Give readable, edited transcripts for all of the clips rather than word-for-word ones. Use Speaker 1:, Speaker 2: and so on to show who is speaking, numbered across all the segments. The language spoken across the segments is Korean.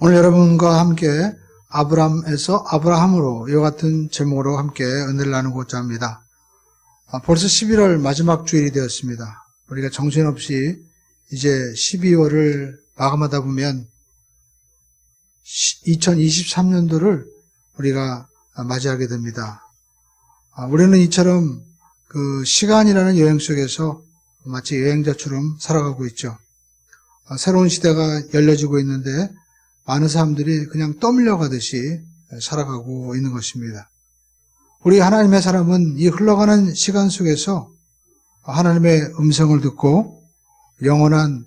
Speaker 1: 오늘 여러분과 함께 아브람에서 아브라함으로 이와 같은 제목으로 함께 은혜를 나누고자 합니다. 벌써 11월 마지막 주일이 되었습니다. 우리가 정신없이 이제 12월을 마감하다 보면 2023년도를 우리가 맞이하게 됩니다. 우리는 이처럼 그 시간이라는 여행 속에서 마치 여행자처럼 살아가고 있죠. 새로운 시대가 열려지고 있는데 많은 사람들이 그냥 떠밀려 가듯이 살아가고 있는 것입니다. 우리 하나님의 사람은 이 흘러가는 시간 속에서 하나님의 음성을 듣고 영원한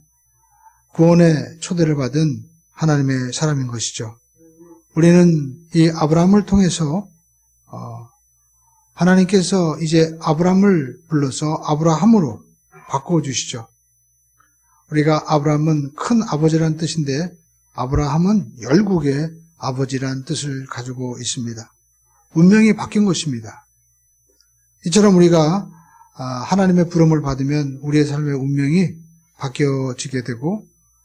Speaker 1: 구원의 초대를 받은 하나님의 사람인 것이죠. 우리는 이 아브라함을 통해서 하나님께서 이제 아브라함을 불러서 아브라함으로 바꿔주시죠. 우리가 아브라함은 큰 아버지라는 뜻인데 아브라함은 열국의 아버지라는 뜻을 가지고 있습니다. 운명이 바뀐 것입니다. 이처럼 우리가 하나님의 부름을 받으면 우리의 삶의 운명이 바뀌어지게 되고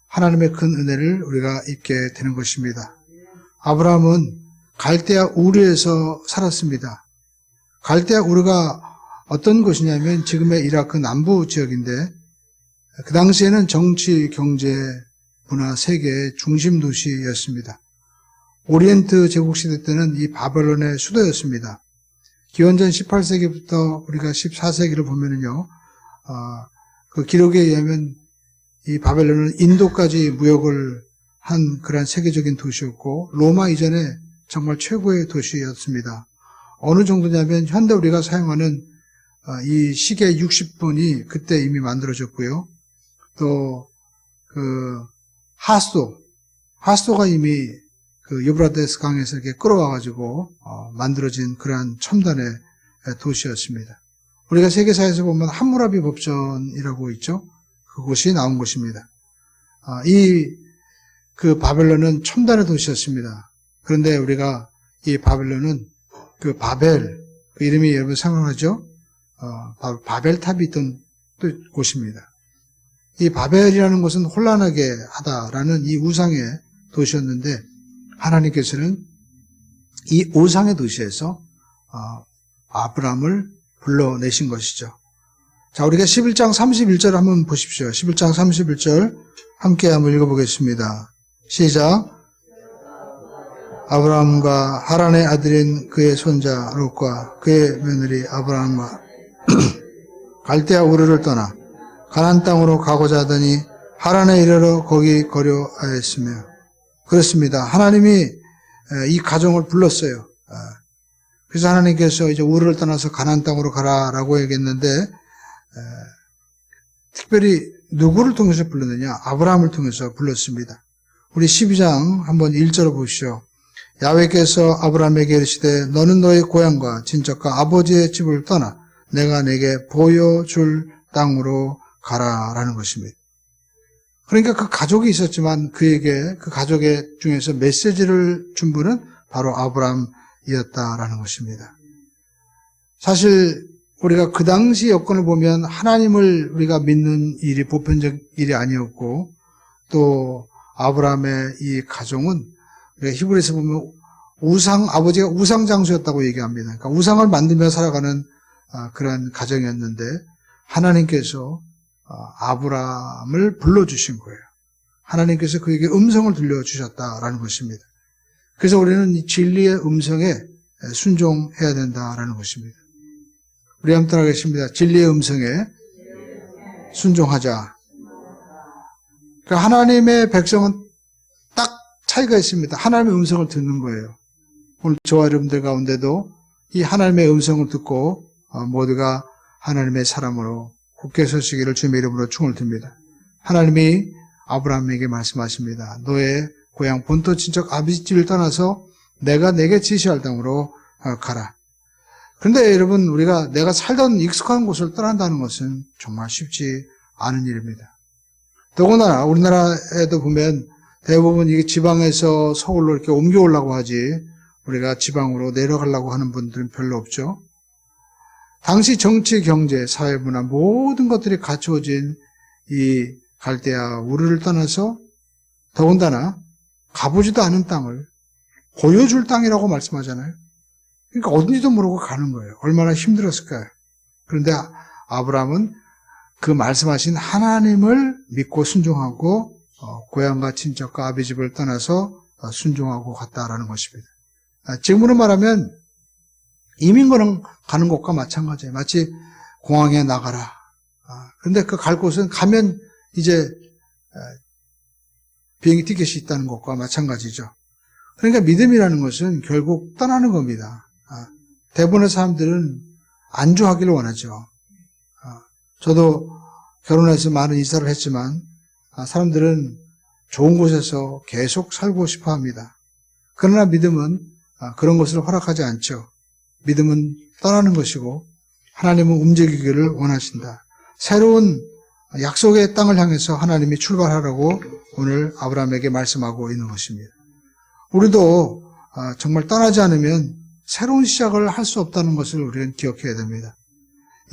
Speaker 1: 하나님의 큰 은혜를 우리가 입게 되는 것입니다. 아브라함은 갈대아 우르에서 살았습니다. 갈대아 우르가 어떤 곳이냐면 지금의 이라크 남부 지역인데 그 당시에는 정치, 경제, 문화 세계의 중심 도시였습니다. 오리엔트 제국시대 때는 이 바벨론의 수도였습니다. 기원전 18세기부터 우리가 14세기를 보면은요, 그 기록에 의하면 이 바벨론은 인도까지 무역을 한 그런 세계적인 도시였고, 로마 이전에 정말 최고의 도시였습니다. 어느 정도냐면, 현대 우리가 사용하는 이 시계 60분이 그때 이미 만들어졌고요. 또, 하수도가 이미 그 유브라데스 강에서 이렇게 끌어와가지고, 만들어진 그러한 첨단의 도시였습니다. 우리가 세계사에서 보면 함무라비 법전이라고 있죠? 그곳이 나온 곳입니다. 그 바벨론은 첨단의 도시였습니다. 그런데 우리가 이 바벨론은 그 바벨, 그 이름이 여러분 생각나죠? 바벨탑이 있던 곳입니다. 이 바벨이라는 것은 혼란하게 하다라는 이 우상의 도시였는데 하나님께서는 이 우상의 도시에서 아브라함을 불러내신 것이죠. 자, 우리가 11장 31절 한번 보십시오. 11장 31절 함께 한번 읽어보겠습니다. 시작. 아브라함과 하란의 아들인 그의 손자 롯과 그의 며느리 아브라함과 갈대아 우르를 떠나 가나안 땅으로 가고자 하더니 하란에 이르러 거기 거류하였으며. 그렇습니다. 하나님이 이 가정을 불렀어요. 그래서 하나님께서 이제 우르를 떠나서 가나안 땅으로 가라라고 얘기했는데 특별히 누구를 통해서 불렀느냐? 아브라함을 통해서 불렀습니다. 우리 12장 한번 1절을 보시죠. 야훼께서 아브라함에게 이르시되 너는 너의 고향과 친척과 아버지의 집을 떠나 내가 내게 보여줄 땅으로 가라라는 것입니다. 그러니까 그 가족이 있었지만 그에게 그 가족의 중에서 메시지를 준 분은 바로 아브라함이었다라는 것입니다. 사실 우리가 그 당시 여건을 보면 하나님을 우리가 믿는 일이 보편적 일이 아니었고 또 아브라함의 이 가정은 우리가 히브리서 보면 아버지가 우상 장수였다고 얘기합니다. 그러니까 우상을 만들며 살아가는 그런 가정이었는데 하나님께서 아브라함을 불러주신 거예요. 하나님께서 그에게 음성을 들려주셨다라는 것입니다. 그래서 우리는 이 진리의 음성에 순종해야 된다라는 것입니다. 우리 한번 따라하겠습니다. 진리의 음성에 순종하자. 그러니까 하나님의 백성은 딱 차이가 있습니다. 하나님의 음성을 듣는 거예요. 오늘 저와 여러분들 가운데도 이 하나님의 음성을 듣고 모두가 하나님의 사람으로 굳게 서시기를 주님의 이름으로 축원을 드립니다. 하나님이 아브라함에게 말씀하십니다. 너의 고향 본토 친척 아버지 집을 떠나서 내가 내게 지시할 땅으로 가라. 그런데 여러분 우리가 내가 살던 익숙한 곳을 떠난다는 것은 정말 쉽지 않은 일입니다. 더구나 우리나라에도 보면 대부분 이게 지방에서 서울로 이렇게 옮겨오려고 하지 우리가 지방으로 내려가려고 하는 분들은 별로 없죠. 당시 정치, 경제, 사회, 문화 모든 것들이 갖추어진 이 갈대아 우르를 떠나서 더군다나 가보지도 않은 땅을 보여줄 땅이라고 말씀하잖아요. 그러니까 어딘지도 모르고 가는 거예요. 얼마나 힘들었을까요? 그런데 아브라함은 그 말씀하신 하나님을 믿고 순종하고 고향과 친척과 아비 집을 떠나서 순종하고 갔다라는 것입니다. 지금으로 말하면 이민 가는 곳과 마찬가지예요. 마치 공항에 나가라. 그런데 그 갈 곳은 가면 이제 비행기 티켓이 있다는 것과 마찬가지죠. 그러니까 믿음이라는 것은 결국 떠나는 겁니다. 대부분의 사람들은 안주하기를 원하죠. 저도 결혼해서 많은 이사를 했지만 사람들은 좋은 곳에서 계속 살고 싶어 합니다. 그러나 믿음은 그런 것을 허락하지 않죠. 믿음은 떠나는 것이고 하나님은 움직이기를 원하신다. 새로운 약속의 땅을 향해서 하나님이 출발하라고 오늘 아브라함에게 말씀하고 있는 것입니다. 우리도 정말 떠나지 않으면 새로운 시작을 할 수 없다는 것을 우리는 기억해야 됩니다.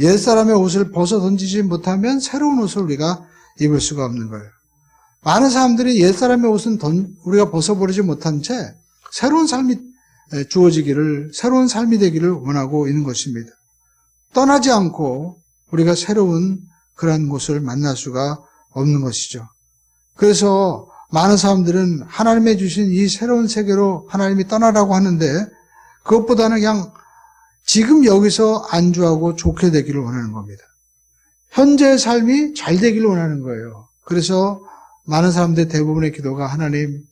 Speaker 1: 옛사람의 옷을 벗어 던지지 못하면 새로운 옷을 우리가 입을 수가 없는 거예요. 많은 사람들이 옛사람의 옷은 우리가 벗어버리지 못한 채 새로운 삶이 주어지기를, 새로운 삶이 되기를 원하고 있는 것입니다. 떠나지 않고 우리가 새로운 그러한 곳을 만날 수가 없는 것이죠. 그래서 많은 사람들은 하나님의 주신 이 새로운 세계로 하나님이 떠나라고 하는데 그것보다는 그냥 지금 여기서 안주하고 좋게 되기를 원하는 겁니다. 현재의 삶이 잘 되기를 원하는 거예요. 그래서 많은 사람들 대부분의 기도가 하나님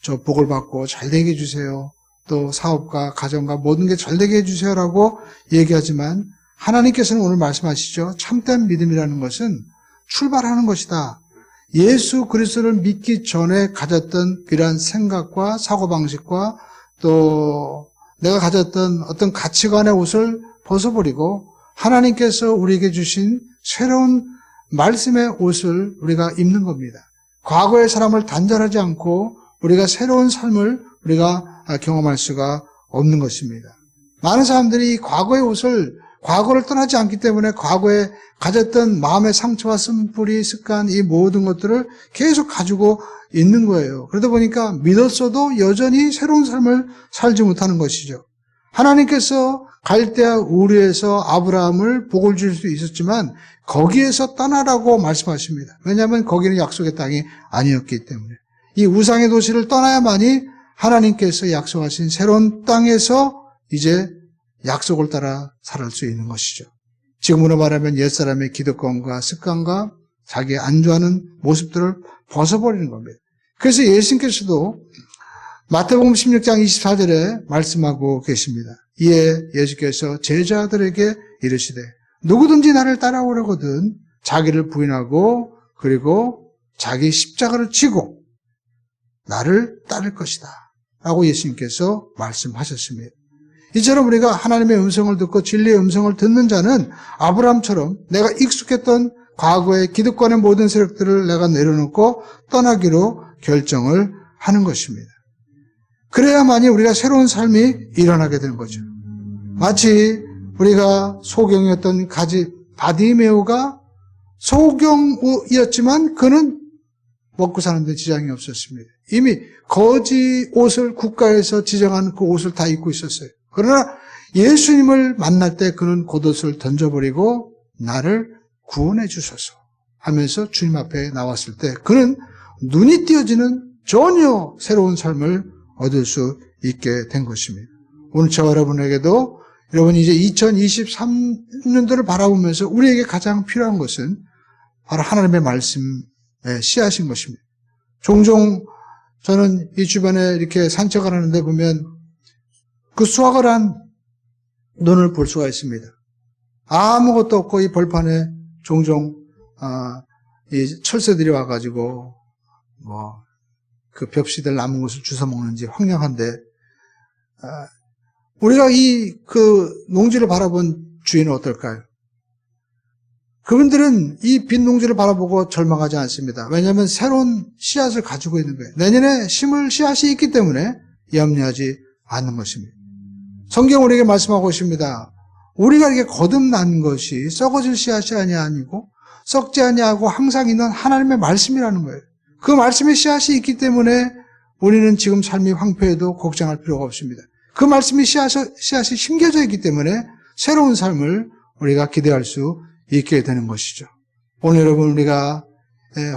Speaker 1: 저 복을 받고 잘 되게 해주세요. 또 사업과 가정과 모든 게 잘 되게 해주세요라고 얘기하지만 하나님께서는 오늘 말씀하시죠. 참된 믿음이라는 것은 출발하는 것이다. 예수 그리스도를 믿기 전에 가졌던 그러한 생각과 사고방식과 또 내가 가졌던 어떤 가치관의 옷을 벗어버리고 하나님께서 우리에게 주신 새로운 말씀의 옷을 우리가 입는 겁니다. 과거의 사람을 단절하지 않고 우리가 새로운 삶을 우리가 경험할 수가 없는 것입니다. 많은 사람들이 과거의 옷을 과거를 떠나지 않기 때문에 과거에 가졌던 마음의 상처와 쓴뿌리, 습관 이 모든 것들을 계속 가지고 있는 거예요. 그러다 보니까 믿었어도 여전히 새로운 삶을 살지 못하는 것이죠. 하나님께서 갈대아 우르에서 아브라함을 복을 줄 수 있었지만 거기에서 떠나라고 말씀하십니다. 왜냐하면 거기는 약속의 땅이 아니었기 때문에. 이 우상의 도시를 떠나야만이 하나님께서 약속하신 새로운 땅에서 이제 약속을 따라 살아갈 수 있는 것이죠. 지금으로 말하면 옛사람의 기득권과 습관과 자기 안주하는 모습들을 벗어버리는 겁니다. 그래서 예수님께서도 마태복음 16장 24절에 말씀하고 계십니다. 이에 예수께서 제자들에게 이르시되 누구든지 나를 따라오려거든 자기를 부인하고 그리고 자기 십자가를 지고 나를 따를 것이다 라고 예수님께서 말씀하셨습니다. 이처럼 우리가 하나님의 음성을 듣고 진리의 음성을 듣는 자는 아브라함처럼 내가 익숙했던 과거의 기득권의 모든 세력들을 내가 내려놓고 떠나기로 결정을 하는 것입니다. 그래야만이 우리가 새로운 삶이 일어나게 되는 거죠. 마치 우리가 소경이었던 바디메오가 소경이었지만 그는 먹고 사는데 지장이 없었습니다. 이미 거지 옷을 국가에서 지정한 그 옷을 다 입고 있었어요. 그러나 예수님을 만날 때 그는 겉옷을 던져버리고 나를 구원해 주소서 하면서 주님 앞에 나왔을 때 그는 눈이 띄어지는 전혀 새로운 삶을 얻을 수 있게 된 것입니다. 오늘 저와 여러분에게도 여러분이 이제 2023년도를 바라보면서 우리에게 가장 필요한 것은 바로 하나님의 말씀의 씨앗인 것입니다. 종종 저는 이 주변에 이렇게 산책을 하는데 보면 그 수확을 한 논을 볼 수가 있습니다. 아무것도 없고 이 벌판에 종종 이 철새들이 와가지고 그 벽시들 남은 것을 주워 먹는지 황량한데 우리가 그 농지를 바라본 주인은 어떨까요? 그분들은 이 빈 농지를 바라보고 절망하지 않습니다. 왜냐하면 새로운 씨앗을 가지고 있는 거예요. 내년에 심을 씨앗이 있기 때문에 염려하지 않는 것입니다. 성경 우리에게 말씀하고 있습니다. 우리가 이렇게 거듭난 것이 썩어질 씨앗이 아니고 썩지 아니하고 항상 있는 하나님의 말씀이라는 거예요. 그 말씀의 씨앗이 있기 때문에 우리는 지금 삶이 황폐해도 걱정할 필요가 없습니다. 그 말씀이 씨앗이 심겨져 있기 때문에 새로운 삶을 우리가 기대할 수 있게 되는 것이죠. 오늘 여러분 우리가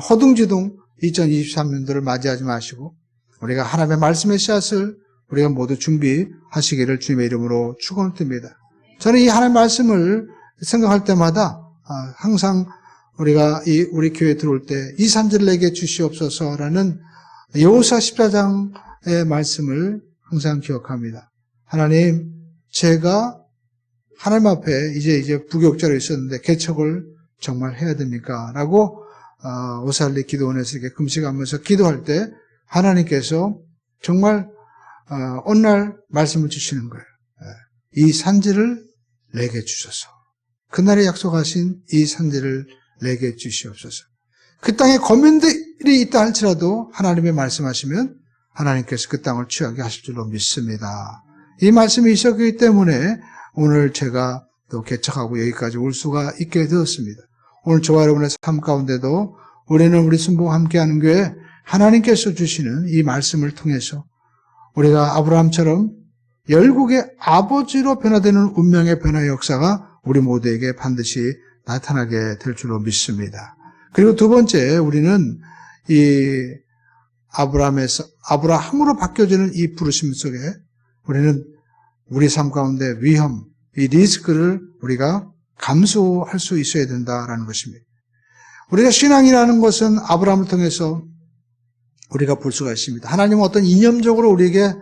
Speaker 1: 허둥지둥 2023년도를 맞이하지 마시고 우리가 하나님의 말씀의 씨앗을 우리가 모두 준비하시기를 주님의 이름으로 축원드립니다. 저는 이 하나님의 말씀을 생각할 때마다 항상 우리가 우리 교회에 들어올 때 이 산지를 내게 주시옵소서라는 여호수아 14장의 말씀을 항상 기억합니다. 하나님, 제가 하나님 앞에 이제 부격자로 있었는데 개척을 정말 해야 됩니까? 라고 오살리 기도원에서 이렇게 금식하면서 기도할 때 하나님께서 정말 어느 날 말씀을 주시는 거예요. 이 산지를 내게 주셔서. 그날에 약속하신 이 산지를 내게 주시옵소서. 그 땅에 거민들이 있다 할지라도 하나님의 말씀하시면 하나님께서 그 땅을 취하게 하실 줄로 믿습니다. 이 말씀이 있었기 때문에 오늘 제가 또 개척하고 여기까지 올 수가 있게 되었습니다. 오늘 저와 여러분의 삶 가운데도 우리는 우리 순복 함께하는 교회 하나님께서 주시는 이 말씀을 통해서 우리가 아브라함처럼 열국의 아버지로 변화되는 운명의 변화의 역사가 우리 모두에게 반드시 나타나게 될 줄로 믿습니다. 그리고 두 번째, 우리는 이 아브라함으로 바뀌어지는 이 부르심 속에 우리는 우리 삶 가운데 위험, 이 리스크를 우리가 감수할 수 있어야 된다라는 것입니다. 우리가 신앙이라는 것은 아브라함을 통해서 우리가 볼 수가 있습니다. 하나님은 어떤 이념적으로 우리에게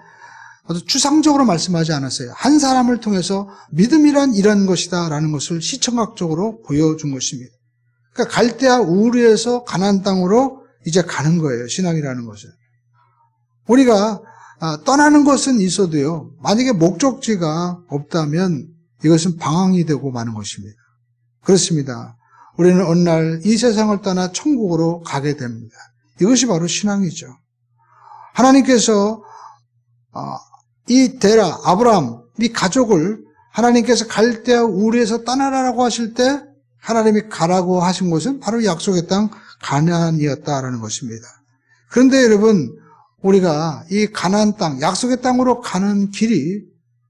Speaker 1: 아주 추상적으로 말씀하지 않았어요. 한 사람을 통해서 믿음이란 이런 것이다라는 것을 시청각적으로 보여준 것입니다. 그러니까 갈대아 우르에서 가나안 땅으로 이제 가는 거예요. 신앙이라는 것은. 우리가 떠나는 것은 있어도요. 만약에 목적지가 없다면 이것은 방황이 되고 마는 것입니다. 그렇습니다. 우리는 어느 날 이 세상을 떠나 천국으로 가게 됩니다. 이것이 바로 신앙이죠. 하나님께서 이 데라, 아브라함, 이 가족을 하나님께서 갈대아 우르에서 떠나라고 하실 때 하나님이 가라고 하신 곳은 바로 약속의 땅 가나안이었다라는 것입니다. 그런데 여러분, 우리가 이 가나안 땅, 약속의 땅으로 가는 길이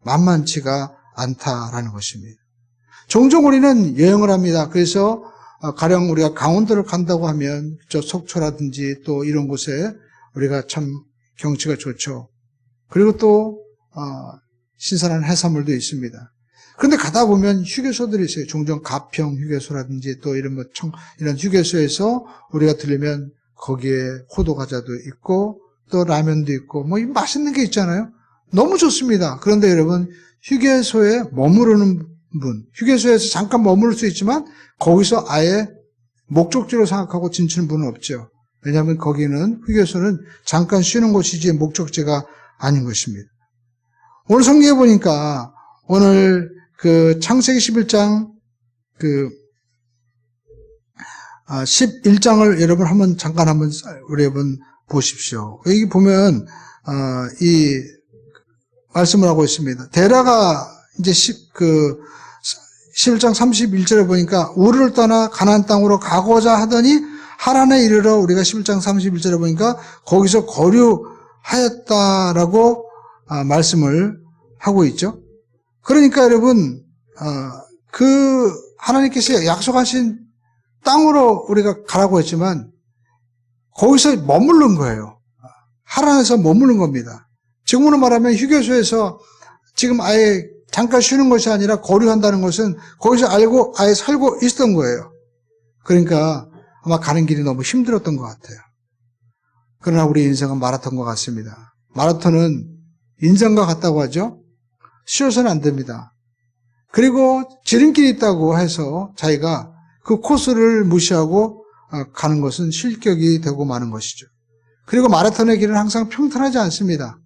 Speaker 1: 만만치가 않다라는 것입니다. 종종 우리는 여행을 합니다. 그래서 가령 우리가 강원도를 간다고 하면 저 속초라든지 또 이런 곳에 우리가 참 경치가 좋죠. 그리고 또 신선한 해산물도 있습니다. 그런데 가다 보면 휴게소들이 있어요. 종종 가평 휴게소라든지 또 이런 이런 휴게소에서 우리가 들리면 거기에 호두 과자도 있고 또 라면도 있고 뭐 맛있는 게 있잖아요. 너무 좋습니다. 그런데 여러분, 휴게소에 머무르는 분, 휴게소에서 잠깐 머무를 수 있지만 거기서 아예 목적지로 생각하고 진치는 분은 없죠. 왜냐하면 거기는 휴게소는 잠깐 쉬는 곳이지 목적지가 아닌 것입니다. 오늘 성경에 보니까 오늘 그 창세기 11장 11장을 여러분 잠깐 우리 여러분 보십시오. 여기 보면 이 말씀을 하고 있습니다. 데라가 이제 11장 31절에 보니까 우르를 떠나 가나안 땅으로 가고자 하더니 하란에 이르러 우리가 11장 31절에 보니까 거기서 거류하였다라고 말씀을 하고 있죠. 그러니까 여러분, 그 하나님께서 약속하신 땅으로 우리가 가라고 했지만 거기서 머무른 거예요. 하란에서 머무른 겁니다. 지금으로 말하면 휴게소에서 지금 아예 잠깐 쉬는 것이 아니라 거류한다는 것은 거기서 알고 아예 살고 있었던 거예요. 그러니까 아마 가는 길이 너무 힘들었던 것 같아요. 그러나 우리 인생은 마라톤과 같습니다. 마라톤은 인생과 같다고 하죠. 쉬어서는 안 됩니다. 그리고 지름길이 있다고 해서 자기가 그 코스를 무시하고 가는 것은 실격이 되고 마는 것이죠. 그리고 마라톤의 길은 항상 평탄하지 않습니다.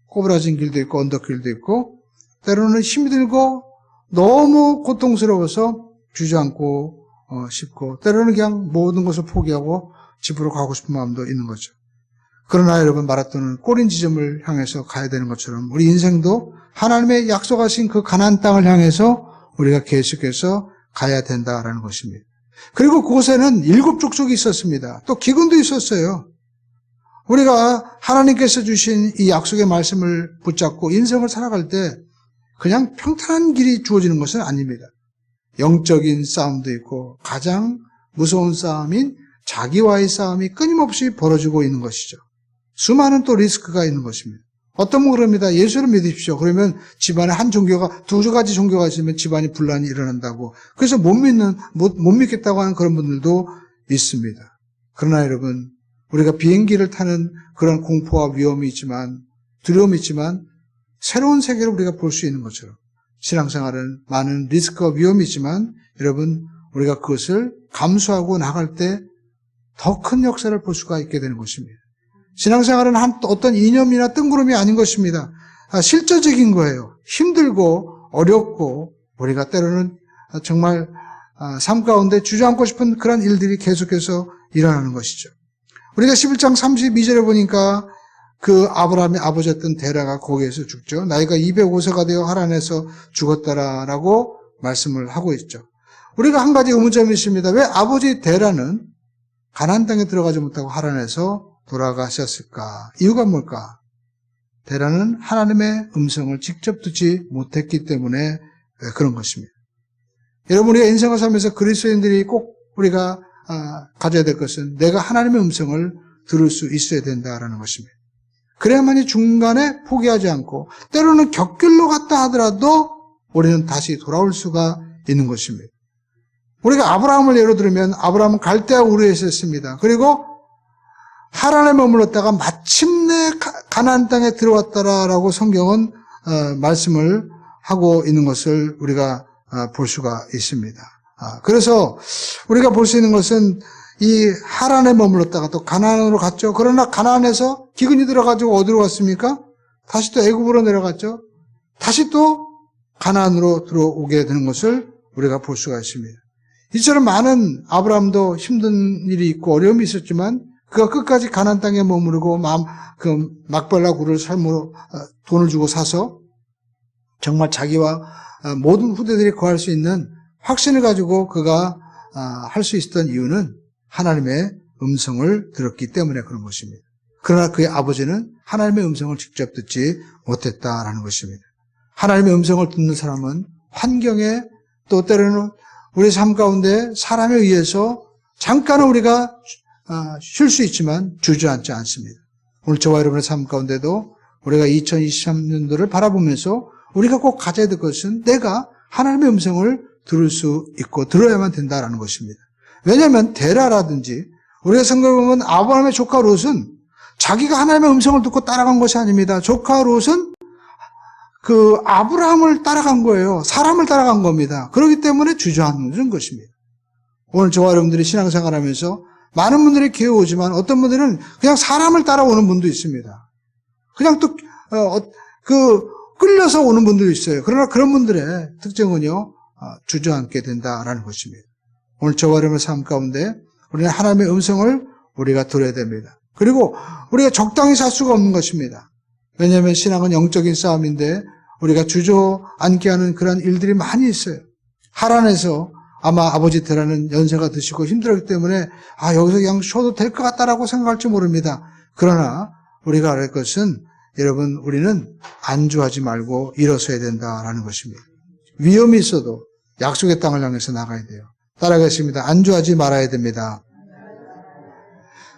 Speaker 1: 꼬부라진 길도 있고 언덕길도 있고 때로는 힘이 들고 너무 고통스러워서 주저앉고 싶고 때로는 그냥 모든 것을 포기하고 집으로 가고 싶은 마음도 있는 거죠. 그러나 여러분, 마라톤은 꼬린 지점을 향해서 가야 되는 것처럼 우리 인생도 하나님의 약속하신 그 가나안 땅을 향해서 우리가 계속해서 가야 된다라는 것입니다. 그리고 그곳에는 7족속이 있었습니다. 또 기근도 있었어요. 우리가 하나님께서 주신 이 약속의 말씀을 붙잡고 인생을 살아갈 때 그냥 평탄한 길이 주어지는 것은 아닙니다. 영적인 싸움도 있고 가장 무서운 싸움인 자기와의 싸움이 끊임없이 벌어지고 있는 것이죠. 수많은 또 리스크가 있는 것입니다. 어떤 분 그럽니다. 예수를 믿으십시오. 그러면 집안에 한 종교가, 두 가지 종교가 있으면 집안이 분란이 일어난다고. 그래서 못 믿겠다고 하는 그런 분들도 있습니다. 그러나 여러분, 우리가 비행기를 타는 그런 공포와 위험이 있지만, 두려움이 있지만, 새로운 세계를 우리가 볼 수 있는 것처럼 신앙생활은 많은 리스크와 위험이 있지만, 여러분, 우리가 그것을 감수하고 나갈 때 더 큰 역사를 볼 수가 있게 되는 것입니다. 신앙생활은 어떤 이념이나 뜬구름이 아닌 것입니다. 실제적인 거예요. 힘들고 어렵고 우리가 때로는 정말 삶 가운데 주저앉고 싶은 그런 일들이 계속해서 일어나는 것이죠. 우리가 11장 32절에 보니까 그 아브라함의 아버지였던 데라가 거기에서 죽죠. 나이가 205세가 되어 하란에서 죽었다라고 말씀을 하고 있죠. 우리가 한 가지 의문점이 있습니다. 왜 아버지 데라는 가나안 땅에 들어가지 못하고 하란에서 돌아가셨을까? 이유가 뭘까? 데라는 하나님의 음성을 직접 듣지 못했기 때문에 그런 것입니다. 여러분, 우리가 인생을 살면서 그리스도인들이 꼭 우리가 가져야 될 것은 내가 하나님의 음성을 들을 수 있어야 된다라는 것입니다. 그래야만이 중간에 포기하지 않고 때로는 격길로 갔다 하더라도 우리는 다시 돌아올 수가 있는 것입니다. 우리가 아브라함을 예로 들면 아브라함은 갈대아 우르에 있었습니다. 그리고 하란에 머물렀다가 마침내 가나안 땅에 들어왔다라고 성경은 말씀을 하고 있는 것을 우리가 볼 수가 있습니다. 그래서 우리가 볼 수 있는 것은 이 하란에 머물렀다가 또 가나안으로 갔죠. 그러나 가나안에서 기근이 들어가지고 어디로 갔습니까? 다시 또 애굽으로 내려갔죠. 다시 또 가나안으로 들어오게 되는 것을 우리가 볼 수가 있습니다. 이처럼 많은 아브라함도 힘든 일이 있고 어려움이 있었지만 그가 끝까지 가나안 땅에 머무르고 그 막벨라 굴을 삶으로 돈을 주고 사서 정말 자기와 모든 후대들이 거할 수 있는 확신을 가지고 그가 할 수 있었던 이유는 하나님의 음성을 들었기 때문에 그런 것입니다. 그러나 그의 아버지는 하나님의 음성을 직접 듣지 못했다라는 것입니다. 하나님의 음성을 듣는 사람은 환경에 또 때로는 우리 삶 가운데 사람에 의해서 잠깐은 우리가 쉴 수 있지만 주저앉지 않습니다. 오늘 저와 여러분의 삶 가운데도 우리가 2023년도를 바라보면서 우리가 꼭 가져야 될 것은 내가 하나님의 음성을 들을 수 있고 들어야만 된다라는 것입니다. 왜냐하면 데라라든지 우리가 생각해보면 아브라함의 조카 롯은 자기가 하나님의 음성을 듣고 따라간 것이 아닙니다. 조카 롯은 그 아브라함을 따라간 거예요. 사람을 따라간 겁니다. 그렇기 때문에 주저앉는 것입니다. 오늘 저와 여러분들이 신앙생활하면서 많은 분들이 교회 오지만 어떤 분들은 그냥 사람을 따라오는 분도 있습니다. 그냥 또 끌려서 오는 분들도 있어요. 그러나 그런 분들의 특징은요, 주저앉게 된다라는 것입니다. 오늘 저와 여러분의 삶 가운데 우리는 하나님의 음성을 우리가 들어야 됩니다. 그리고 우리가 적당히 살 수가 없는 것입니다. 왜냐하면 신앙은 영적인 싸움인데 우리가 주저앉게 하는 그런 일들이 많이 있어요. 하란에서 아마 아버지 데라는 연세가 드시고 힘들었기 때문에 여기서 그냥 쉬어도 될 것 같다라고 생각할지 모릅니다. 그러나 우리가 알 것은 여러분, 우리는 안주하지 말고 일어서야 된다라는 것입니다. 위험이 있어도 약속의 땅을 향해서 나가야 돼요. 따라가겠습니다. 안주하지 말아야 됩니다.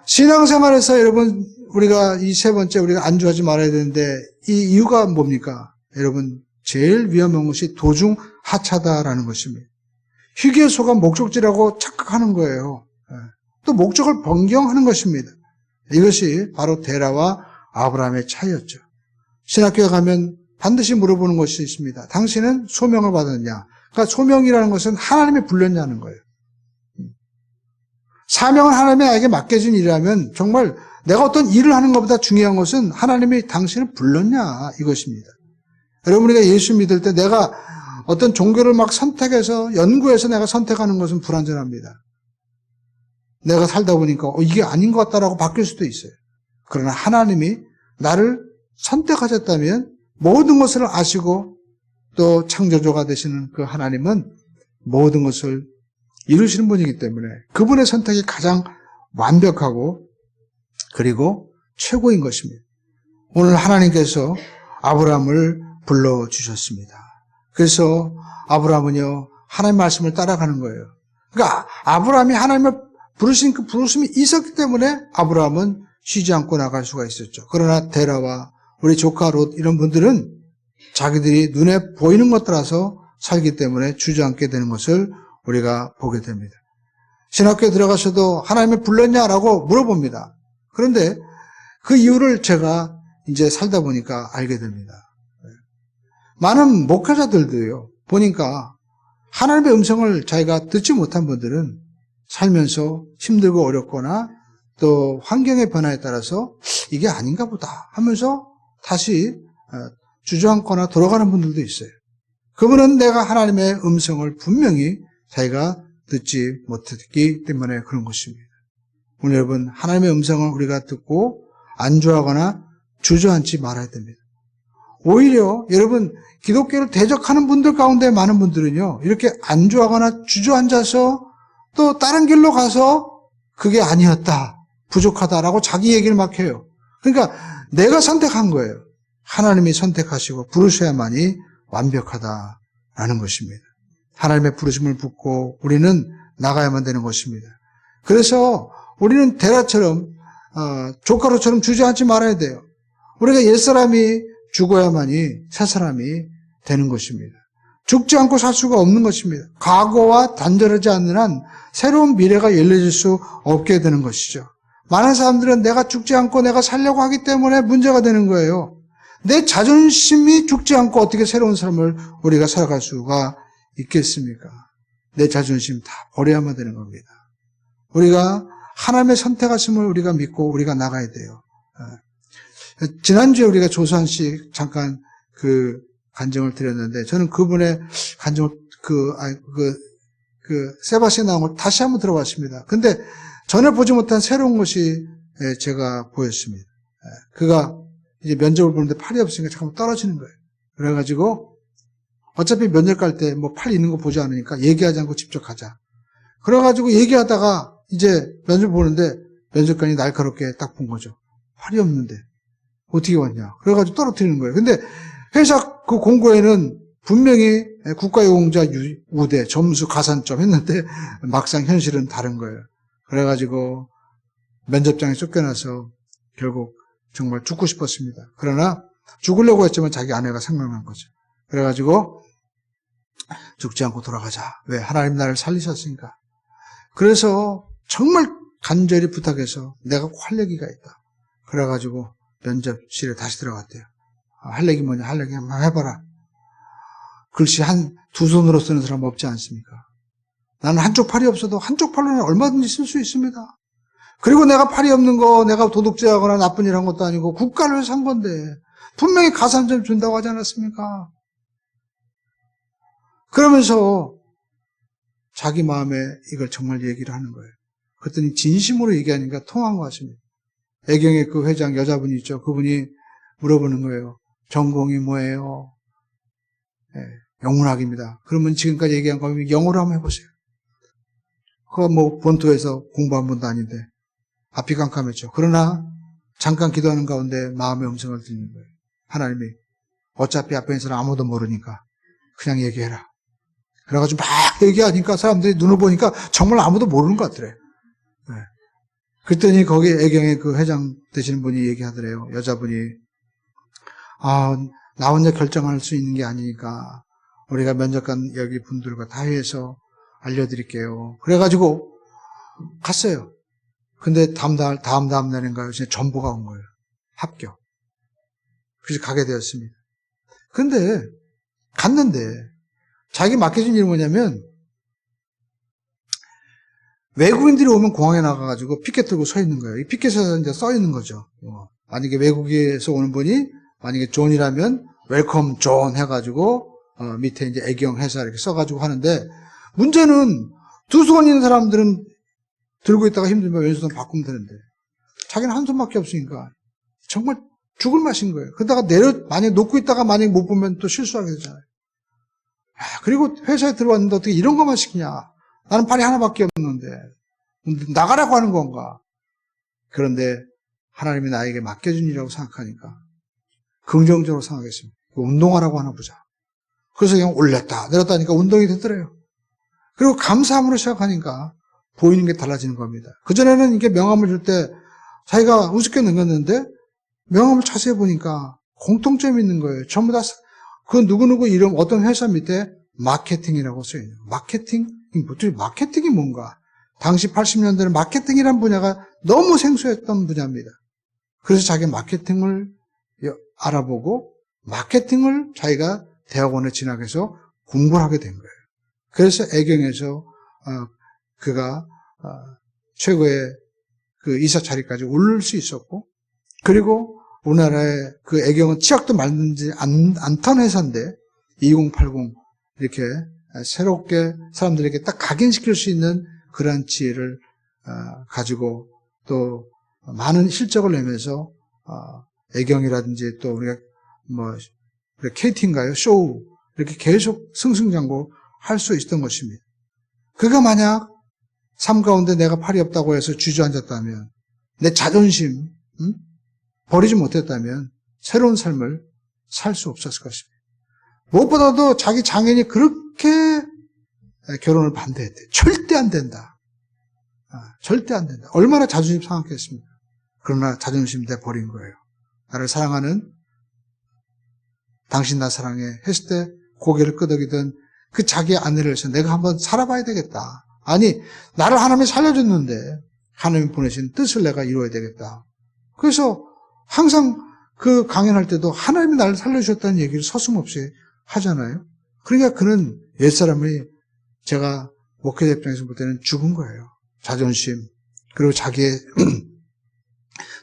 Speaker 1: 신앙생활에서 여러분, 우리가 이 세 번째 우리가 안주하지 말아야 되는데 이 이유가 뭡니까? 여러분, 제일 위험한 것이 도중 하차다라는 것입니다. 휴게소가 목적지라고 착각하는 거예요. 또 목적을 변경하는 것입니다. 이것이 바로 데라와 아브라함의 차이였죠. 신학교에 가면 반드시 물어보는 것이 있습니다. 당신은 소명을 받았냐? 그러니까 소명이라는 것은 하나님이 불렀냐는 거예요. 사명은 하나님이 나에게 맡겨진 일이라면 정말 내가 어떤 일을 하는 것보다 중요한 것은 하나님이 당신을 불렀냐 이것입니다. 여러분, 우리가 예수 믿을 때 내가 어떤 종교를 막 선택해서 연구해서 내가 선택하는 것은 불완전합니다. 내가 살다 보니까 이게 아닌 것 같다라고 바뀔 수도 있어요. 그러나 하나님이 나를 선택하셨다면 모든 것을 아시고 또 창조주가 되시는 그 하나님은 모든 것을 이루시는 분이기 때문에 그분의 선택이 가장 완벽하고 그리고 최고인 것입니다. 오늘 하나님께서 아브라함을 불러주셨습니다. 그래서 아브라함은요, 하나님의 말씀을 따라가는 거예요. 그러니까 아브라함이 하나님을 부르신 그 부르심이 있었기 때문에 아브라함은 쉬지 않고 나갈 수가 있었죠. 그러나 데라와 우리 조카 롯 이런 분들은 자기들이 눈에 보이는 것 따라서 살기 때문에 주저앉게 되는 것을 우리가 보게 됩니다. 신학교에 들어가셔도 하나님을 불렀냐라고 물어봅니다. 그런데 그 이유를 제가 이제 살다 보니까 알게 됩니다. 많은 목회자들도요, 보니까 하나님의 음성을 자기가 듣지 못한 분들은 살면서 힘들고 어렵거나 또 환경의 변화에 따라서 이게 아닌가 보다 하면서 다시 주저앉거나 돌아가는 분들도 있어요. 그분은 내가 하나님의 음성을 분명히 자기가 듣지 못했기 때문에 그런 것입니다. 오늘 여러분, 하나님의 음성을 우리가 듣고 안주하거나 주저앉지 말아야 됩니다. 오히려 여러분, 기독교를 대적하는 분들 가운데 많은 분들은요, 이렇게 안주하거나 주저앉아서 또 다른 길로 가서 그게 아니었다, 부족하다라고 자기 얘기를 막 해요. 그러니까 내가 선택한 거예요. 하나님이 선택하시고 부르셔야만이 완벽하다라는 것입니다. 하나님의 부르심을 붙고 우리는 나가야만 되는 것입니다. 그래서 우리는 데라처럼 조카로처럼 주저앉지 말아야 돼요. 우리가 옛사람이 죽어야만이 새사람이 되는 것입니다. 죽지 않고 살 수가 없는 것입니다. 과거와 단절하지 않는 한 새로운 미래가 열려질 수 없게 되는 것이죠. 많은 사람들은 내가 죽지 않고 내가 살려고 하기 때문에 문제가 되는 거예요. 내 자존심이 죽지 않고 어떻게 새로운 삶을 우리가 살아갈 수가 있겠습니까? 내 자존심 다 버려야만 되는 겁니다. 우리가 하나님의 선택하심을 우리가 믿고 우리가 나가야 돼요. 지난주에 우리가 조수환 씨 잠깐 그 간증을 드렸는데, 저는 그분의 간증을 세바스에 나온 걸 다시 한번 들어봤습니다. 근데 전에 보지 못한 새로운 것이 제가 보였습니다. 그가 이제 면접을 보는데 팔이 없으니까 잠깐 떨어지는 거예요. 그래가지고 어차피 면접 갈 때 뭐 팔 있는 거 보지 않으니까 얘기하지 않고 직접 가자. 그래가지고 얘기하다가 이제 면접 보는데 면접관이 날카롭게 딱 본 거죠. 팔이 없는데 어떻게 왔냐. 그래가지고 떨어뜨리는 거예요. 근데 회사 그 공고에는 분명히 국가유공자 우대, 점수 가산점 했는데 막상 현실은 다른 거예요. 그래가지고 면접장에 쫓겨나서 결국 정말 죽고 싶었습니다. 그러나 죽으려고 했지만 자기 아내가 생각난 거죠. 그래가지고 죽지 않고 돌아가자. 왜? 하나님 나를 살리셨으니까. 그래서 정말 간절히 부탁해서 내가 할 얘기가 있다. 그래가지고 면접실에 다시 들어갔대요. 할 얘기 뭐냐? 할 얘기 한번 해봐라. 글씨 두 손으로 쓰는 사람 없지 않습니까? 나는 한쪽 팔이 없어도 한쪽 팔로는 얼마든지 쓸 수 있습니다. 그리고 내가 팔이 없는 거 내가 도둑질하거나 나쁜 일 한 것도 아니고 국가를 위해서 한 건데 분명히 가산점 준다고 하지 않았습니까? 그러면서 자기 마음에 이걸 정말 얘기를 하는 거예요. 그랬더니 진심으로 얘기하니까 통한 것 같습니다. 애경의 그 회장 여자분이 있죠. 그분이 물어보는 거예요. 전공이 뭐예요? 영문학입니다. 그러면 지금까지 얘기한 거 영어로 한번 해보세요. 그거 뭐 본토에서 공부한 분도 아닌데 앞이 깜깜했죠. 그러나 잠깐 기도하는 가운데 마음의 음성을 듣는 거예요. 하나님이 어차피 앞에 있는 사람 아무도 모르니까 그냥 얘기해라. 그래가지고 막 얘기하니까 사람들이 눈을 보니까 정말 아무도 모르는 것 같더래. 그랬더니 거기 애경의 그 회장 되시는 분이 얘기하더래요. 여자분이 나 혼자 결정할 수 있는 게 아니니까 우리가 면접관 여기 분들과 다 해서 알려드릴게요. 그래가지고 갔어요. 근데 다음 날인가요? 진짜 전보가 온 거예요. 합격. 그래서 가게 되었습니다. 근데 갔는데 자기 맡겨준 일이 뭐냐면 외국인들이 오면 공항에 나가가지고 피켓 들고 서 있는 거예요. 이 피켓에서 이제 써 있는 거죠. 만약에 외국에서 오는 분이 만약에 존이라면 웰컴 존 해가지고 밑에 이제 애경 회사 이렇게 써가지고 하는데 문제는 두 손 있는 사람들은 들고 있다가 힘들면 왼손 바꾸면 되는데 자기는 한 손밖에 없으니까 정말 죽을 맛인 거예요. 그러다가 만약에 놓고 있다가 만약에 못 보면 또 실수하게 되잖아요. 그리고 회사에 들어왔는데 어떻게 이런 것만 시키냐. 나는 팔이 하나밖에 없는데 나가라고 하는 건가. 그런데 하나님이 나에게 맡겨준 일이라고 생각하니까 긍정적으로 생각했습니다. 운동하라고 하나 보자. 그래서 그냥 올렸다 내렸다 하니까 운동이 되더래요. 그리고 감사함으로 시작하니까 보이는 게 달라지는 겁니다. 그전에는 이게 명함을 줄 때 자기가 우습게 넘겼는데 명함을 자세히 보니까 공통점이 있는 거예요. 전부 다 그 누구누구 이름 어떤 회사 밑에 마케팅이라고 써있는 거예요. 마케팅이 뭔가? 당시 80년대는 마케팅이라는 분야가 너무 생소했던 분야입니다. 그래서 자기 마케팅을 알아보고 마케팅을 자기가 대학원에 진학해서 공부를 하게 된 거예요. 그래서 애경에서 그가 최고의 그 이사 자리까지 오를 수 있었고, 그리고 우리나라의 그 애경은 치약도 만들지 않던 회사인데 2080 이렇게 새롭게 사람들에게 딱 각인시킬 수 있는 그러한 지혜를 가지고 또 많은 실적을 내면서 애경이라든지 또 우리가 뭐 KT인가요? 쇼 이렇게 계속 승승장구 할 수 있었던 것입니다. 그가 만약 삶 가운데 내가 팔이 없다고 해서 주저앉았다면, 내 자존심 버리지 못했다면 새로운 삶을 살 수 없었을 것입니다. 무엇보다도 자기 장인이 그렇게 결혼을 반대했대. 절대 안 된다. 절대 안 된다. 얼마나 자존심 상했겠습니까? 그러나 자존심 내버린 거예요. 나를 사랑하는 당신 나 사랑해 했을 때 고개를 끄덕이던 그 자기 아내를 위해서 내가 한번 살아봐야 되겠다. 아니, 나를 하나님이 살려줬는데 하나님이 보내신 뜻을 내가 이루어야 되겠다. 그래서 항상 그 강연할 때도 하나님이 나를 살려주셨다는 얘기를 서슴없이 하잖아요. 그러니까 그는 옛사람이 제가 목회자 입장에서 볼 때는 죽은 거예요. 자존심, 그리고 자기의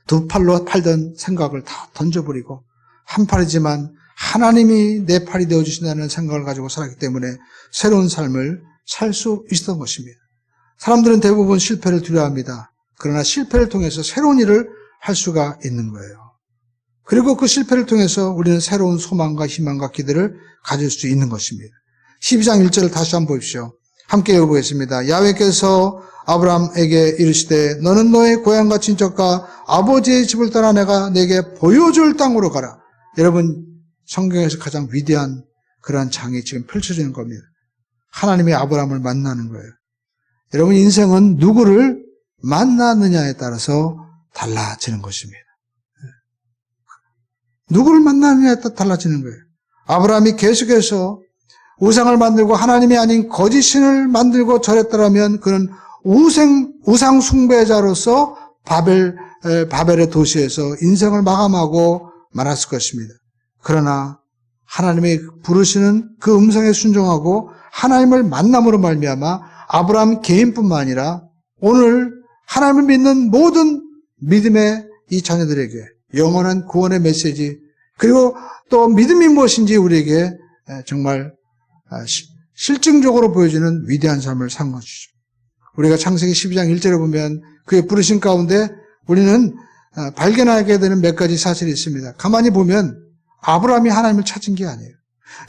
Speaker 1: 두 팔로 팔던 생각을 다 던져버리고 한 팔이지만 하나님이 내 팔이 되어주신다는 생각을 가지고 살았기 때문에 새로운 삶을 살 수 있었던 것입니다. 사람들은 대부분 실패를 두려워합니다. 그러나 실패를 통해서 새로운 일을 할 수가 있는 거예요. 그리고 그 실패를 통해서 우리는 새로운 소망과 희망과 기대를 가질 수 있는 것입니다. 12장 1절을 다시 한번 보십시오. 함께 읽어보겠습니다. 야훼께서 아브라함에게 이르시되 너는 너의 고향과 친척과 아버지의 집을 떠나 내가 내게 보여줄 땅으로 가라. 여러분, 성경에서 가장 위대한 그러한 장이 지금 펼쳐지는 겁니다. 하나님의 아브라함을 만나는 거예요. 여러분, 인생은 누구를 만나느냐에 따라서 달라지는 것입니다. 누구를 만나느냐에 따라 달라지는 거예요. 아브라함이 계속해서 우상을 만들고 하나님이 아닌 거짓 신을 만들고 절했더라면 그는 우상 숭배자로서 바벨의 도시에서 인생을 마감하고 말았을 것입니다. 그러나 하나님의 부르시는 그 음성에 순종하고 하나님을 만남으로 말미암아 아브라함 개인뿐만 아니라 오늘 하나님을 믿는 모든 믿음의 이 자녀들에게 영원한 구원의 메시지, 그리고 또 믿음이 무엇인지 우리에게 정말 실증적으로 보여주는 위대한 삶을 산 것이죠. 우리가 창세기 12장 1절에 보면 그의 부르심 가운데 우리는 발견하게 되는 몇 가지 사실이 있습니다. 가만히 보면 아브라함이 하나님을 찾은 게 아니에요.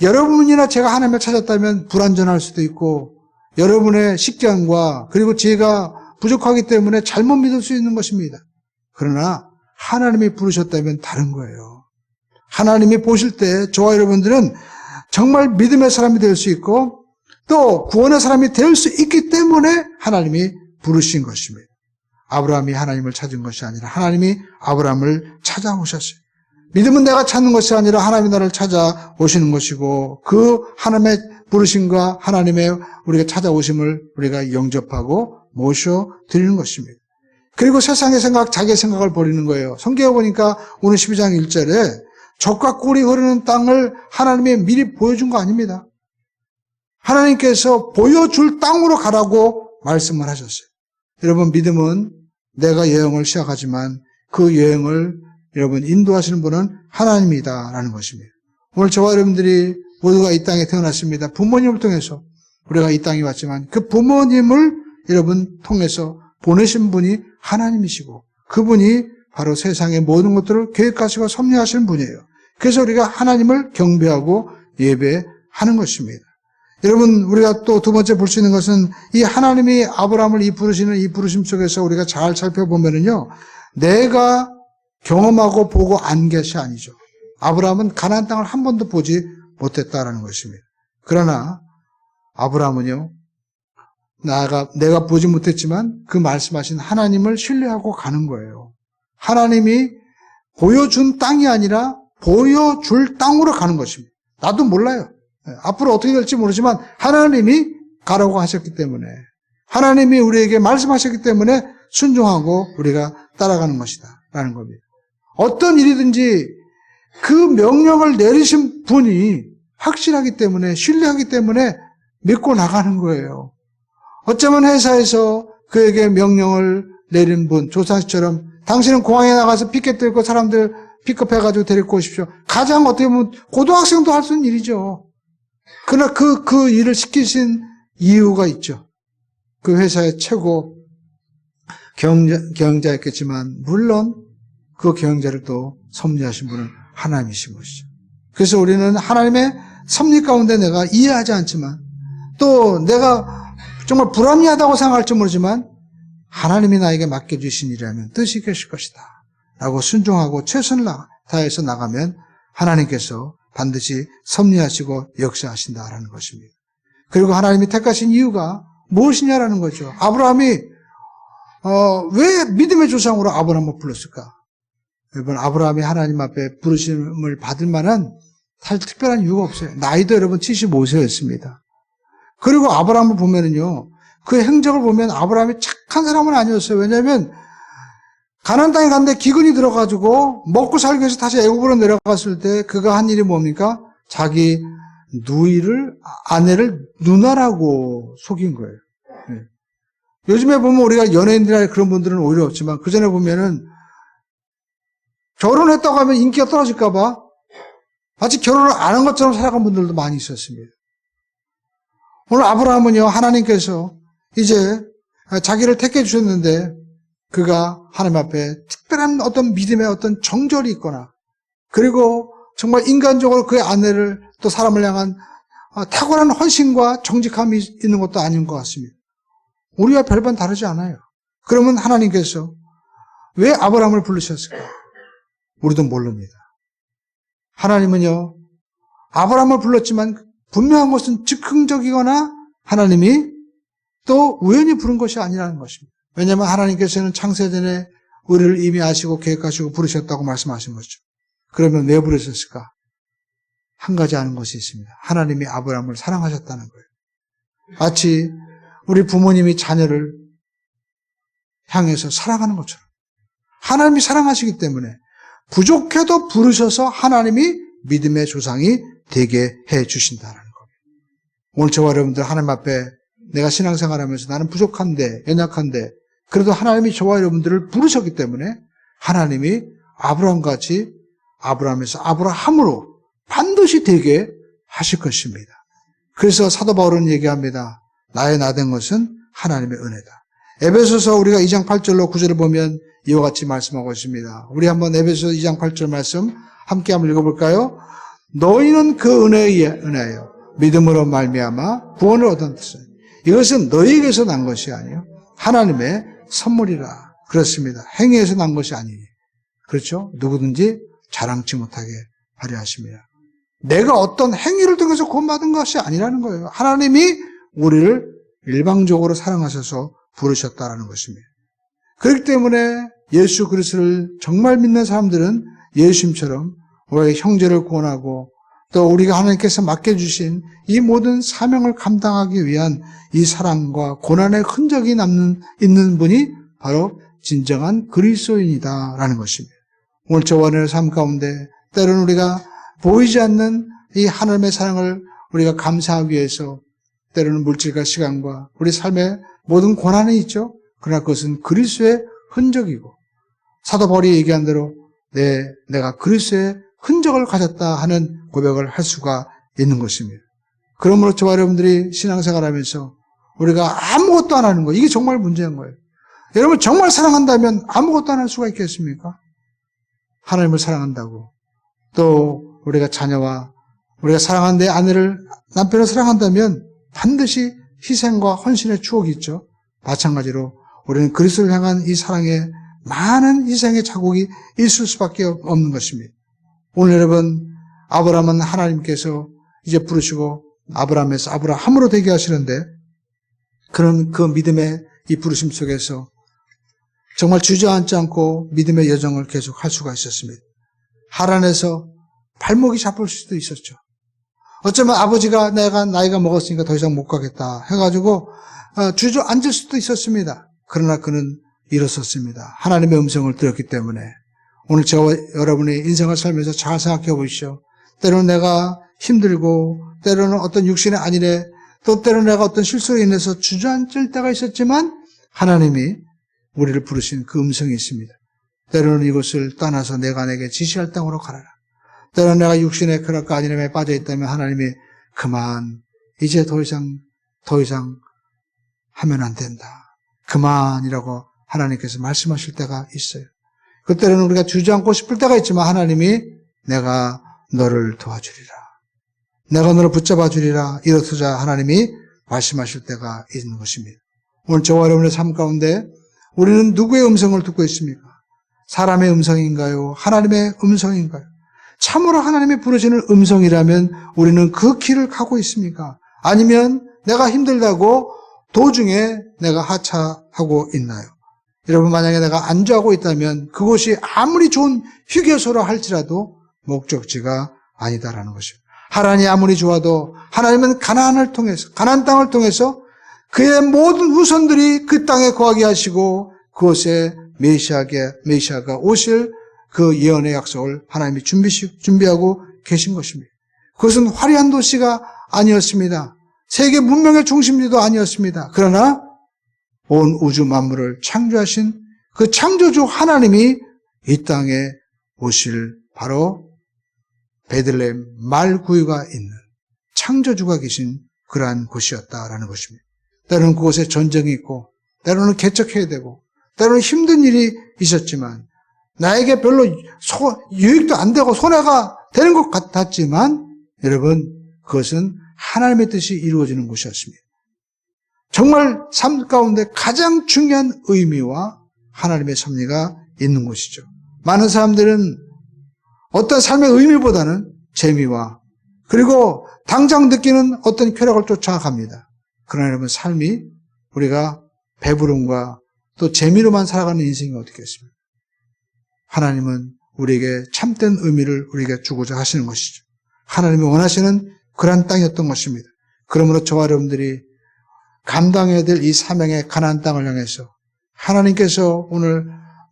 Speaker 1: 여러분이나 제가 하나님을 찾았다면 불완전할 수도 있고 여러분의 식견과 그리고 지혜가 부족하기 때문에 잘못 믿을 수 있는 것입니다. 그러나 하나님이 부르셨다면 다른 거예요. 하나님이 보실 때 저와 여러분들은 정말 믿음의 사람이 될 수 있고 또 구원의 사람이 될 수 있기 때문에 하나님이 부르신 것입니다. 아브라함이 하나님을 찾은 것이 아니라 하나님이 아브라함을 찾아오셨어요. 믿음은 내가 찾는 것이 아니라 하나님이 나를 찾아오시는 것이고 그 하나님의 부르심과 하나님의 우리가 찾아오심을 우리가 영접하고 모셔드리는 것입니다. 그리고 세상의 생각, 자기의 생각을 버리는 거예요. 성경에 보니까 오늘 12장 1절에 젖과 꿀이 흐르는 땅을 하나님이 미리 보여준 거 아닙니다. 하나님께서 보여줄 땅으로 가라고 말씀을 하셨어요. 여러분, 믿음은 내가 여행을 시작하지만 그 여행을 여러분 인도하시는 분은 하나님이다라는 것입니다. 오늘 저와 여러분들이 모두가 이 땅에 태어났습니다. 부모님을 통해서 우리가 이 땅에 왔지만 그 부모님을 여러분 통해서 보내신 분이 하나님이시고 그분이 바로 세상의 모든 것들을 계획하시고 섭리하시는 분이에요. 그래서 우리가 하나님을 경배하고 예배하는 것입니다. 여러분, 우리가 또 두 번째 볼 수 있는 것은 이 하나님이 아브라함을 이 부르시는 이 부르심 속에서 우리가 잘 살펴보면은요, 내가 경험하고 보고 안 것이 아니죠. 아브라함은 가나안 땅을 한 번도 보지 못했다라는 것입니다. 그러나 아브라함은요, 내가 보지 못했지만 그 말씀하신 하나님을 신뢰하고 가는 거예요. 하나님이 보여준 땅이 아니라 보여줄 땅으로 가는 것입니다. 나도 몰라요. 앞으로 어떻게 될지 모르지만 하나님이 가라고 하셨기 때문에, 하나님이 우리에게 말씀하셨기 때문에 순종하고 우리가 따라가는 것이다 라는 겁니다. 어떤 일이든지 그 명령을 내리신 분이 확실하기 때문에, 신뢰하기 때문에 믿고 나가는 거예요. 어쩌면 회사에서 그에게 명령을 내린 분, 조상씨처럼 당신은 공항에 나가서 피켓 들고 사람들 픽업해가지고 데리고 오십시오. 가장 어떻게 보면 고등학생도 할 수 있는 일이죠. 그러나 그 일을 시키신 이유가 있죠. 그 회사의 최고 경영자였겠지만 물론 그 경영자를 또 섭리하신 분은 하나님이신 것이죠. 그래서 우리는 하나님의 섭리 가운데 내가 이해하지 않지만 또 내가 정말 불합리하다고 생각할지 모르지만 하나님이 나에게 맡겨주신 일이라면 뜻이 계실 것이다 라고 순종하고 최선을 다해서 나가면 하나님께서 반드시 섭리하시고 역사하신다라는 것입니다. 그리고 하나님이 택하신 이유가 무엇이냐라는 거죠. 아브라함이 왜 믿음의 조상으로 아브라함을 불렀을까? 여러분, 아브라함이 하나님 앞에 부르심을 받을 만한 사실 특별한 이유가 없어요. 나이도 여러분 75세였습니다. 그리고 아브라함을 보면은요, 그 행적을 보면 아브라함이 착한 사람은 아니었어요. 왜냐하면 가나안 땅에 갔는데 기근이 들어가지고 먹고 살기 위해서 다시 애굽으로 내려갔을 때 그가 한 일이 뭡니까? 자기 아내를 누나라고 속인 거예요. 네. 요즘에 보면 우리가 연예인들이나 그런 분들은 오히려 없지만 그 전에 보면은 결혼했다고 하면 인기가 떨어질까봐 마치 결혼을 안 한 것처럼 살아간 분들도 많이 있었습니다. 오늘 아브라함은요, 하나님께서 이제 자기를 택해 주셨는데 그가 하나님 앞에 특별한 어떤 믿음의 어떤 정절이 있거나 그리고 정말 인간적으로 그의 아내를 또 사람을 향한 탁월한 헌신과 정직함이 있는 것도 아닌 것 같습니다. 우리와 별반 다르지 않아요. 그러면 하나님께서 왜 아브라함을 부르셨을까? 우리도 모릅니다. 하나님은요, 아브라함을 불렀지만 분명한 것은 즉흥적이거나 하나님이 또 우연히 부른 것이 아니라는 것입니다. 왜냐하면 하나님께서는 창세전에 우리를 이미 아시고 계획하시고 부르셨다고 말씀하신 거죠. 그러면 왜 부르셨을까? 한 가지 아는 것이 있습니다. 하나님이 아브라함을 사랑하셨다는 거예요. 마치 우리 부모님이 자녀를 향해서 사랑하는 것처럼 하나님이 사랑하시기 때문에 부족해도 부르셔서 하나님이 믿음의 조상이 되게 해 주신다는 겁니다. 오늘 저와 여러분들 하나님 앞에 내가 신앙생활하면서 나는 부족한데 연약한데 그래도 하나님이 저와 여러분들을 부르셨기 때문에 하나님이 아브라함같이 아브라함에서 아브라함으로 반드시 되게 하실 것입니다. 그래서 사도 바울은 얘기합니다. 나의 나 된 것은 하나님의 은혜다. 에베소서 우리가 2장 8절로 9절을 보면 이와 같이 말씀하고 있습니다. 우리 한번 에베소서 2장 8절 말씀 함께 한번 읽어볼까요? 너희는 그 은혜에 은혜요 믿음으로 말미암아 구원을 얻었으니 이것은 너희에게서 난 것이 아니요 하나님의 선물이라. 그렇습니다. 행위에서 난 것이 아니니. 그렇죠? 누구든지 자랑치 못하게 하려 하십니다. 내가 어떤 행위를 통해서 구원받은 것이 아니라는 거예요. 하나님이 우리를 일방적으로 사랑하셔서 부르셨다라는 것입니다. 그렇기 때문에 예수 그리스도를 정말 믿는 사람들은 예수님처럼 우리의 형제를 구원하고 또 우리가 하나님께서 맡겨주신 이 모든 사명을 감당하기 위한 이 사랑과 고난의 흔적이 있는 분이 바로 진정한 그리스도인이다라는 것입니다. 오늘 저와 여러분의 삶 가운데 때로는 우리가 보이지 않는 이 하나님의 사랑을 우리가 감사하기 위해서 때로는 물질과 시간과 우리 삶의 모든 고난이 있죠. 그러나 그것은 그리스도의 흔적이고 사도 바울이 얘기한 대로 내가 그리스도의 흔적을 가졌다 하는 고백을 할 수가 있는 것입니다. 그러므로 저와 여러분들이 신앙생활하면서 우리가 아무것도 안 하는 거 이게 정말 문제인 거예요. 여러분 정말 사랑한다면 아무것도 안 할 수가 있겠습니까? 하나님을 사랑한다고 또 우리가 자녀와 우리가 사랑하는 내 아내를 남편을 사랑한다면 반드시 희생과 헌신의 추억이 있죠. 마찬가지로 우리는 그리스도를 향한 이 사랑의 많은 희생의 자국이 있을 수밖에 없는 것입니다. 오늘 여러분, 아브라함은 하나님께서 이제 부르시고 아브라함에서 아브라함으로 되게 하시는데, 그런 그 믿음의 이 부르심 속에서 정말 주저앉지 않고 믿음의 여정을 계속 할 수가 있었습니다. 하란에서 발목이 잡힐 수도 있었죠. 어쩌면 아버지가 내가 나이가 먹었으니까 더 이상 못 가겠다 해가지고 주저앉을 수도 있었습니다. 그러나 그는 일어섰습니다. 하나님의 음성을 들었기 때문에. 오늘 저와 여러분의 인생을 살면서 잘 생각해 보십시오. 때로는 내가 힘들고, 때로는 어떤 육신의 안일에, 또 때로는 내가 어떤 실수로 인해서 주저앉을 때가 있었지만 하나님이 우리를 부르신 그 음성이 있습니다. 때로는 이곳을 떠나서 내가 내게 지시할 땅으로 가라라. 때로는 내가 육신의 쾌락과 안일함에 빠져 있다면 하나님이 그만, 이제 더 이상 하면 안 된다. 그만이라고 하나님께서 말씀하실 때가 있어요. 그때는 우리가 주저앉고 싶을 때가 있지만 하나님이 내가 너를 도와주리라, 내가 너를 붙잡아 주리라, 이렇소자 하나님이 말씀하실 때가 있는 것입니다. 오늘 저와 여러분의 삶 가운데 우리는 누구의 음성을 듣고 있습니까? 사람의 음성인가요? 하나님의 음성인가요? 참으로 하나님이 부르시는 음성이라면 우리는 그 길을 가고 있습니까? 아니면 내가 힘들다고 도중에 내가 하차하고 있나요? 여러분, 만약에 내가 안주하고 있다면 그곳이 아무리 좋은 휴게소라 할지라도 목적지가 아니다라는 것입니다. 하란이 아무리 좋아도 하나님은 가나안 땅을 통해서 그의 모든 후손들이 그 땅에 거하게 하시고 그곳에 메시아가 오실 그 예언의 약속을 하나님이 준비하고 계신 것입니다. 그것은 화려한 도시가 아니었습니다. 세계 문명의 중심지도 아니었습니다. 그러나 온 우주 만물을 창조하신 그 창조주 하나님이 이 땅에 오실 바로 베들레헴 말구유가 있는 창조주가 계신 그러한 곳이었다라는 것입니다. 때로는 그곳에 전쟁이 있고, 때로는 개척해야 되고, 때로는 힘든 일이 있었지만, 나에게 별로 유익도 안 되고 손해가 되는 것 같았지만, 여러분, 그것은 하나님의 뜻이 이루어지는 곳이었습니다. 정말 삶 가운데 가장 중요한 의미와 하나님의 섭리가 있는 곳이죠. 많은 사람들은 어떤 삶의 의미보다는 재미와 그리고 당장 느끼는 어떤 쾌락을 쫓아갑니다. 그러나 여러분, 삶이 우리가 배부름과 또 재미로만 살아가는 인생이 어떻겠습니까? 하나님은 우리에게 참된 의미를 우리에게 주고자 하시는 것이죠. 하나님이 원하시는 그러한 땅이었던 것입니다. 그러므로 저와 여러분들이 감당해야 될 이 사명의 가나안 땅을 향해서 하나님께서 오늘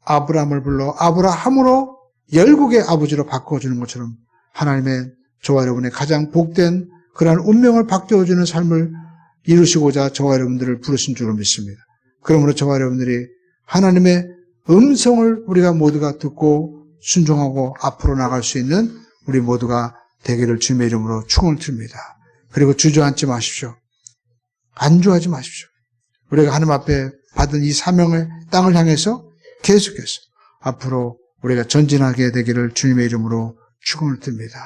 Speaker 1: 아브라함을 불러 아브라함으로 열국의 아버지로 바꿔주는 것처럼 하나님의 저와 여러분의 가장 복된 그러한 운명을 바뀌어주는 삶을 이루시고자 저와 여러분들을 부르신 줄로 믿습니다. 그러므로 저와 여러분들이 하나님의 음성을 우리가 모두가 듣고 순종하고 앞으로 나갈 수 있는 우리 모두가 되기를 주님의 이름으로 축원을 드립니다. 그리고 주저앉지 마십시오. 안주하지 마십시오. 우리가 하나님 앞에 받은 이 사명의 땅을 향해서 계속해서 앞으로 우리가 전진하게 되기를 주님의 이름으로 축원을 드립니다.